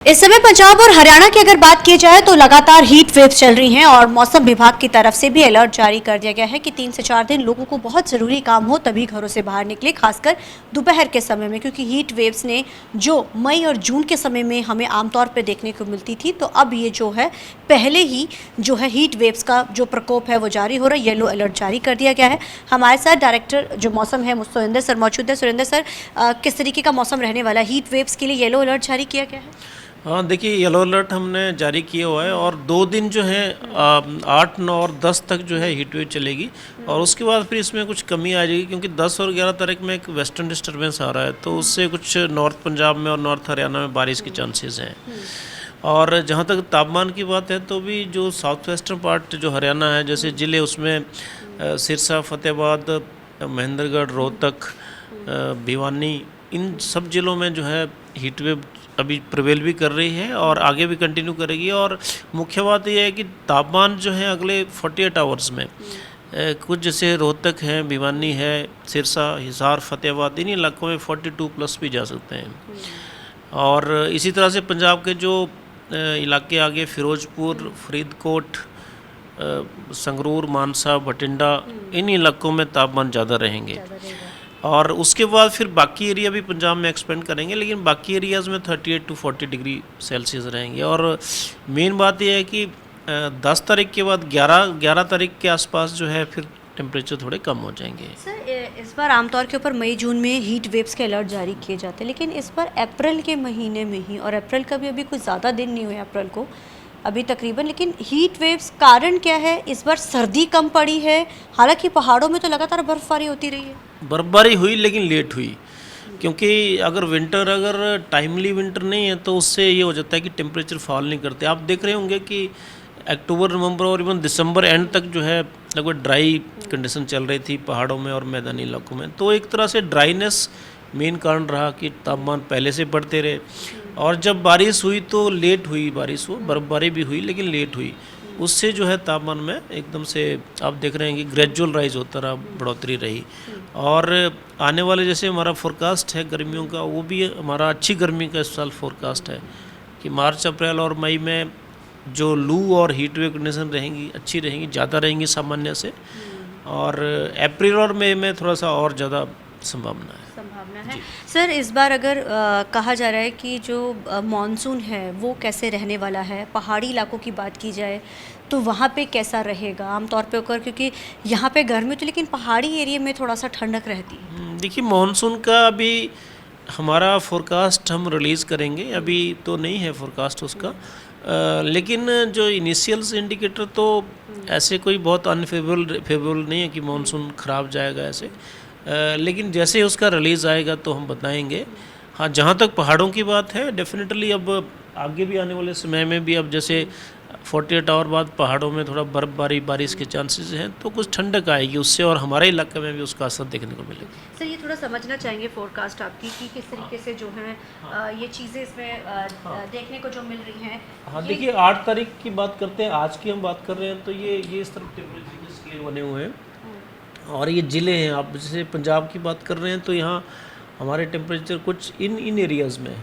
इस समय पंजाब और हरियाणा की अगर बात की जाए तो लगातार हीट वेव्स चल रही हैं और मौसम विभाग की तरफ से भी अलर्ट जारी कर दिया गया है कि 3 से 4 दिन लोगों को बहुत ज़रूरी काम हो तभी घरों से बाहर निकले, खासकर दोपहर के समय में, क्योंकि हीट वेव्स ने जो मई और जून के समय में हमें आमतौर पर देखने को मिलती थी, तो अब ये जो है पहले ही जो है हीट वेव्स का जो प्रकोप है वो जारी हो रहा है। येलो अलर्ट जारी कर दिया गया है। हमारे साथ डायरेक्टर जो मौसम है सुरेंद्र सर मौजूद है। सुरेंद्र सर, किस तरीके का मौसम रहने वाला है? हीट वेव्स के लिए येलो अलर्ट जारी किया गया है। हाँ, देखिए येलो अलर्ट हमने जारी किया हुआ है और 2 दिन जो है 8, 9 और 10 तक जो है हीट वेव चलेगी और उसके बाद फिर इसमें कुछ कमी आ जाएगी, क्योंकि 10 और 11 तारीख में एक वेस्टर्न डिस्टर्बेंस आ रहा है, तो उससे कुछ नॉर्थ पंजाब में और नॉर्थ हरियाणा में बारिश के चांसेस हैं। और जहाँ तक तापमान की बात है तो भी जो साउथ वेस्टर्न पार्ट जो हरियाणा है, जैसे ज़िले उसमें सिरसा, फतेहाबाद, महेंद्रगढ़, रोहतक, भिवानी, इन सब ज़िलों में जो है हीट वेव अभी प्रिवेल भी कर रही है और आगे भी कंटिन्यू करेगी। और मुख्य बात यह है कि तापमान जो है अगले 48 आवर्स में कुछ जैसे रोहतक है, भिवानी है, सिरसा, हिसार, फतेहाबाद, इन इलाकों में 42 प्लस भी जा सकते हैं। और इसी तरह से पंजाब के जो इलाके आगे फिरोजपुर, फरीदकोट, संगरूर, मानसा, बठिंडा, इन इलाकों में तापमान ज़्यादा रहेंगे। और उसके बाद फिर बाकी एरिया भी पंजाब में एक्सपेंड करेंगे, लेकिन बाकी एरियाज़ में 38 to 40 डिग्री सेल्सियस रहेंगे। और मेन बात यह है कि 10 तारीख के बाद 11 तारीख के आसपास जो है फिर टेम्परेचर थोड़े कम हो जाएंगे। सर, इस बार आमतौर के ऊपर मई जून में हीट वेव्स के अलर्ट जारी किए जाते हैं, लेकिन इस बार अप्रैल के महीने में ही, और अप्रैल का भी अभी कुछ ज़्यादा दिन नहीं हुए अप्रैल को अभी तकरीबन, लेकिन हीट वेव्स कारण क्या है? इस बार सर्दी कम पड़ी है, हालांकि पहाड़ों में तो लगातार बर्फबारी होती रही है। बर्फबारी हुई लेकिन लेट हुई, क्योंकि अगर टाइमली विंटर नहीं है तो उससे ये हो जाता है कि टेम्परेचर फॉल नहीं करते। आप देख रहे होंगे कि अक्टूबर, नवंबर और इवन दिसंबर एंड तक जो है लगभग ड्राई कंडीशन चल रही थी पहाड़ों में और मैदानी इलाकों में, तो एक तरह से ड्राइनेस मेन कारण रहा कि तापमान पहले से बढ़ते रहे। और जब बारिश हुई तो लेट हुई बारिश, हो बर्फबारी भी हुई लेकिन लेट हुई, उससे जो है तापमान में एकदम से आप देख रहे हैं कि ग्रेजुअल राइज होता रहा, बढ़ोतरी रही। और आने वाले जैसे हमारा फोरकास्ट है गर्मियों का, वो भी हमारा अच्छी गर्मी का इस साल फोरकास्ट है कि मार्च, अप्रैल और मई में जो लू और हीट वेव कंडीशन रहेंगी, अच्छी रहेंगी, ज़्यादा रहेंगी सामान्य से। और अप्रैल और मई में थोड़ा सा और ज़्यादा संभावना है। सर, इस बार अगर कहा जा रहा है कि जो मॉनसून है वो कैसे रहने वाला है, पहाड़ी इलाकों की बात की जाए तो वहाँ पे कैसा रहेगा आमतौर पे होकर, क्योंकि यहाँ पे गर्मी तो, लेकिन पहाड़ी एरिया में थोड़ा सा ठंडक रहती है। देखिए, मॉनसून का अभी हमारा फोरकास्ट हम रिलीज़ करेंगे, अभी तो नहीं है फोरकास्ट उसका, लेकिन जो इनिशियल्स इंडिकेटर तो ऐसे कोई बहुत फेवरेबल नहीं है कि मॉनसून ख़राब जाएगा ऐसे, लेकिन जैसे ही उसका रिलीज़ आएगा तो हम बताएंगे। हाँ, जहाँ तक पहाड़ों की बात है, डेफिनेटली अब आगे भी आने वाले समय में भी अब जैसे 48 आवर बाद पहाड़ों में थोड़ा बर्फबारी, बारिश के चांसेस हैं, तो कुछ ठंडक आएगी उससे और हमारे इलाके में भी उसका असर देखने को मिलेगा। सर, ये थोड़ा समझना चाहेंगे फोरकास्ट आपकी कि किस तरीके से जो है ये चीज़ें इसमें देखने को जो मिल रही हैं। हाँ, देखिए 8 तारीख की बात करते हैं, आज की हम बात कर रहे हैं, तो ये इस तरफ टेम्परेचर के स्केल बने हुए हैं और ये ज़िले हैं। आप जैसे पंजाब की बात कर रहे हैं तो यहाँ हमारे टेम्परेचर कुछ इन एरियाज़ में,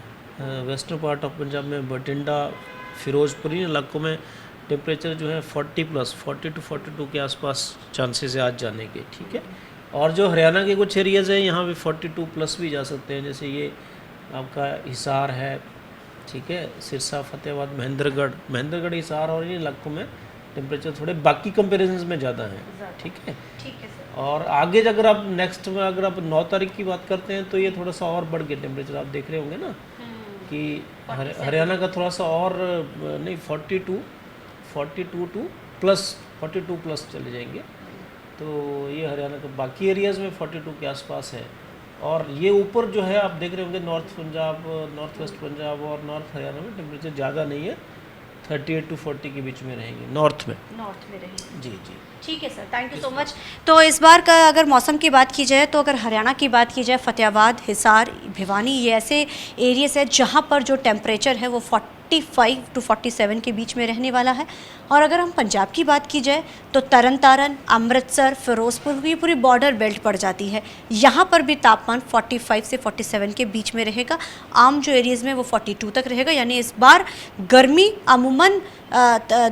वेस्टर्न पार्ट ऑफ पंजाब में, बठिंडा, फिरोजपुर, इन इलाकों में टेम्परेचर जो है 40 to 42 के आसपास चांसेस है आज जाने के, ठीक है। और जो हरियाणा के कुछ एरियाज़ हैं यहाँ पे 42 प्लस भी जा सकते हैं, जैसे ये आपका हिसार है, ठीक है, सिरसा, फतेहाबाद, महेंद्रगढ़, हिसार और इन इलाकों में टेम्परेचर थोड़े बाकी कंपेरिजन में ज़्यादा हैं, ठीक है। और आगे अगर आप नेक्स्ट में अगर आप 9 तारीख की बात करते हैं तो ये थोड़ा सा और बढ़ गया टेम्परेचर, आप देख रहे होंगे ना कि हरियाणा का थोड़ा सा और नहीं 42 प्लस चले जाएंगे, तो ये हरियाणा का बाकी एरियाज़ में 42 के आसपास है। और ये ऊपर जो है आप देख रहे होंगे north Punjab, north west Punjab और नॉर्थ हरियाणा में टेम्परेचर ज़्यादा नहीं है, 38 to 40 के बीच में रहेंगे, नॉर्थ में रहेंगे। जी, ठीक है sir, thank you so much. तो इस बार का अगर मौसम की बात की जाए तो अगर हरियाणा की बात की जाए, फतेहाबाद, हिसार, भिवानी, ये ऐसे एरियाज है जहाँ पर जो टेम्परेचर है वो 45 टू 47 के बीच में रहने वाला है। और अगर हम पंजाब की बात की जाए तो तरन तारन, अमृतसर, फिरोजपुर की पूरी बॉर्डर बेल्ट पड़ जाती है, यहाँ पर भी तापमान 45 से 47 के बीच में रहेगा। आम जो एरियाज़ में वो 42 तक रहेगा, यानी इस बार गर्मी अमूमन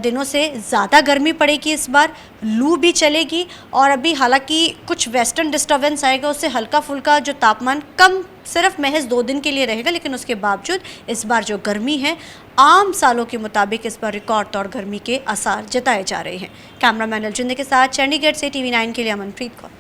दिनों से ज़्यादा गर्मी पड़ेगी, इस बार लू भी चलेगी। और अभी हालांकि कुछ वेस्टर्न डिस्टर्बेंस आएगा, उससे हल्का फुल्का जो तापमान कम सिर्फ महज 2 दिन के लिए रहेगा, लेकिन उसके बावजूद इस बार जो गर्मी है आम सालों के मुताबिक इस बार रिकॉर्ड तौर गर्मी के आसार जताए जा रहे हैं। कैमरामैन अलजिंदे के साथ चंडीगढ़ से TV9 के लिए अमनप्रीत कौर।